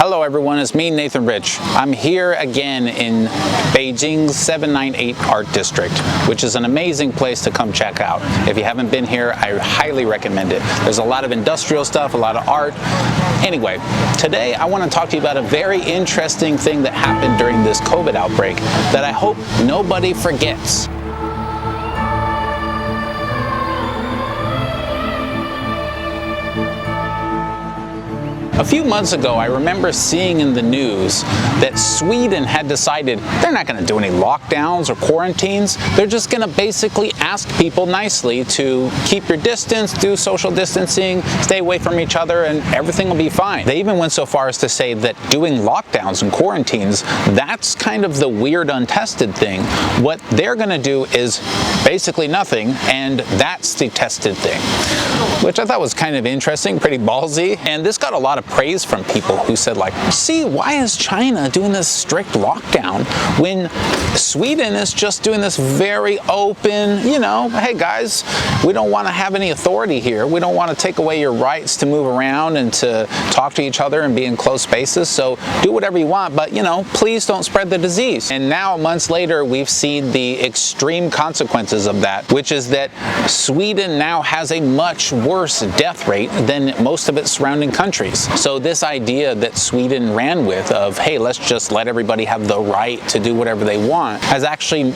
Hello everyone, it's me, Nathan Rich. I'm here again in Beijing's 798 Art District, which is an amazing place to come check out. If you haven't been here, I highly recommend it. There's a lot of industrial stuff, a lot of art. Anyway, today I want to talk to you about a very interesting thing that happened during this COVID outbreak that I hope nobody forgets. A few months ago, I remember seeing in the news that Sweden had decided they're not going to do any lockdowns or quarantines. They're just going to basically ask people nicely to keep your distance, do social distancing, stay away from each other, and everything will be fine. They even went so far as to say that doing lockdowns and quarantines, that's kind of the weird, untested thing. What they're going to do is basically nothing, and that's the tested thing, which I thought was kind of interesting, pretty ballsy. And this got a lot of praise from people who said, like, see, why is China doing this strict lockdown when Sweden is just doing this very open, hey guys, we don't want to have any authority here. We don't want to take away your rights to move around and to talk to each other and be in close spaces. So do whatever you want, but please don't spread the disease. And now, months later, we've seen the extreme consequences of that, which is that Sweden now has a much worse death rate than most of its surrounding countries. So this idea that Sweden ran with of, hey, let's just let everybody have the right to do whatever they want, has actually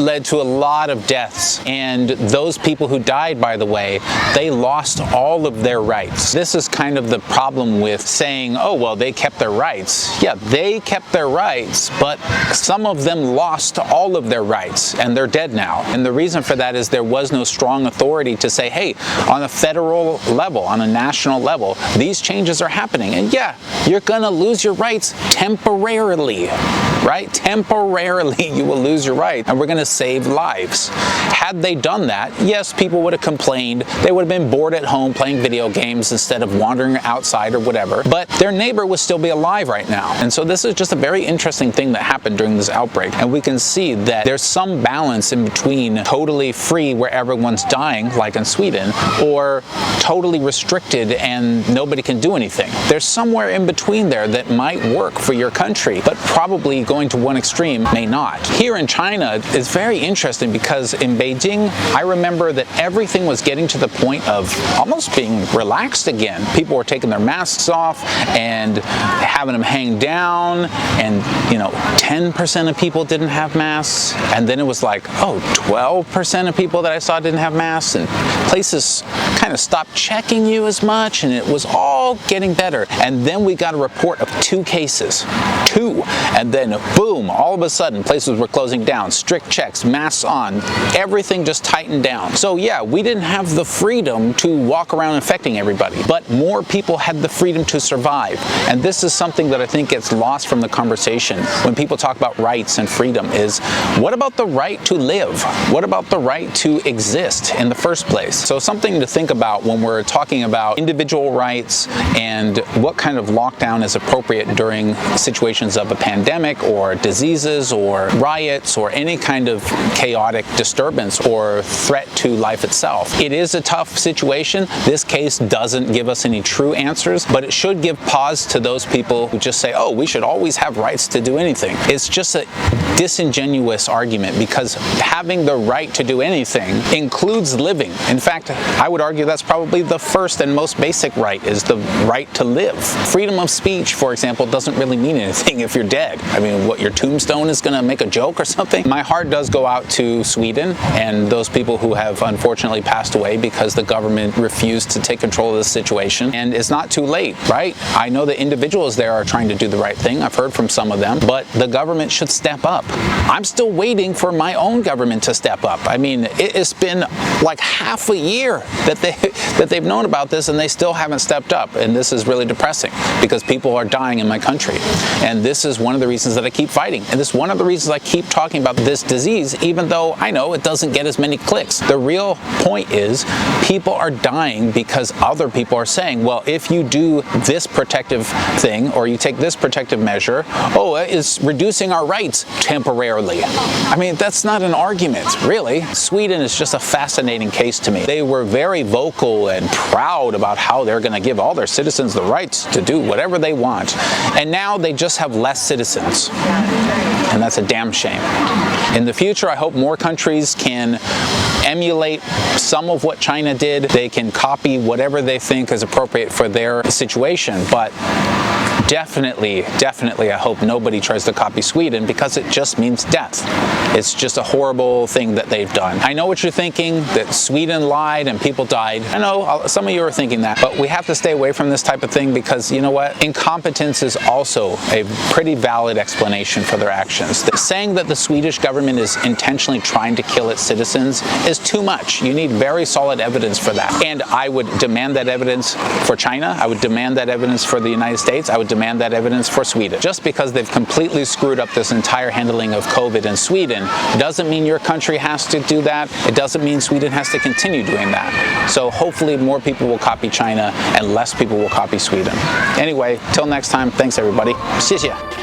led to a lot of deaths. And those people who died, by the way, they lost all of their rights. This is kind of the problem with saying, oh, well, they kept their rights. Yeah, they kept their rights, but some of them lost all of their rights, and they're dead now. And the reason for that is there was no strong authority to say, hey, on a federal level, on a national level, these changes are happening. And yeah, you're gonna lose your rights temporarily, right? Temporarily, you will lose your rights, and we're gonna save lives. Had they done that, yes, people would have complained. They would have been bored at home playing video games instead of wandering outside or whatever, but their neighbor would still be alive right now. And so this is just a very interesting thing that happened during this outbreak. And we can see that there's some balance in between totally free where everyone's dying, like in Sweden, or totally restricted and nobody can do anything. There's somewhere in between there that might work for your country, but probably going to one extreme may not. Here in China, it's very interesting because in Beijing, I remember that everything was getting to the point of almost being relaxed again. People were taking their masks off and having them hang down, and 10% of people didn't have masks, and then it was like, oh, 12% of people that I saw didn't have masks, and places kind of stopped checking you as much, and it was all getting better. And then we got a report of 2 cases. 2. And then boom, all of a sudden places were closing down, strict checks, masks on, everything just tightened down. So yeah, we didn't have the freedom to walk around infecting everybody, but more people had the freedom to survive. And this is something that I think gets lost from the conversation when people talk about rights and freedom is, what about the right to live? What about the right to exist in the first place? So something to think about when we're talking about individual rights and what kind of lockdown is appropriate during situations of a pandemic or diseases or riots or any kind of chaotic disturbance or threat to life itself. It is a tough situation. This case doesn't give us any true answers, but it should give pause to those people who just say, oh, we should always have rights to do anything. It's just a disingenuous argument because having the right to do anything includes living. In fact, I would argue that's probably the first and most basic right, is the right to live. Freedom of speech, for example, doesn't really mean anything if you're dead. I mean, what, your tombstone is going to make a joke or something? My heart does go out to Sweden and those people who have unfortunately passed away because the government refused to take control of the situation. And it's not too late, right? I know the individuals there are trying to do the right thing. I've heard from some of them, but the government should step up. I'm still waiting for my own government to step up. I mean, it's been like half a year that they've known about this and they still haven't stepped up. And this is really depressing because people are dying in my country. And this is one of the reasons that I keep fighting. And this is one of the reasons I keep talking about this disease, even though I know it doesn't get as many clicks. The real point is people are dying because other people are saying, well, if you do this protective thing or you take this protective measure, oh, it's reducing our rights temporarily. I mean, that's not an argument, really. Sweden is just a fascinating case to me. They were very vocal and proud about how they're going to give all their citizens the rights to do whatever they want. And now they just have less citizens. And that's a damn shame. In the future, I hope more countries can emulate some of what China did. They can copy whatever they think is appropriate for their situation, but definitely, I hope nobody tries to copy Sweden, because it just means death. It's just a horrible thing that they've done. I know what you're thinking, that Sweden lied and people died. I know some of you are thinking that, but we have to stay away from this type of thing, because you know what? Incompetence is also a pretty valid explanation for their actions. Saying that the Swedish government is intentionally trying to kill its citizens is too much. You need very solid evidence for that. And I would demand that evidence for China. I would demand that evidence for the United States. I would demand that evidence for Sweden. Just because they've completely screwed up this entire handling of COVID in Sweden doesn't mean your country has to do that. It doesn't mean Sweden has to continue doing that. So hopefully more people will copy China and less people will copy Sweden. Anyway, till next time, thanks everybody. 谢谢.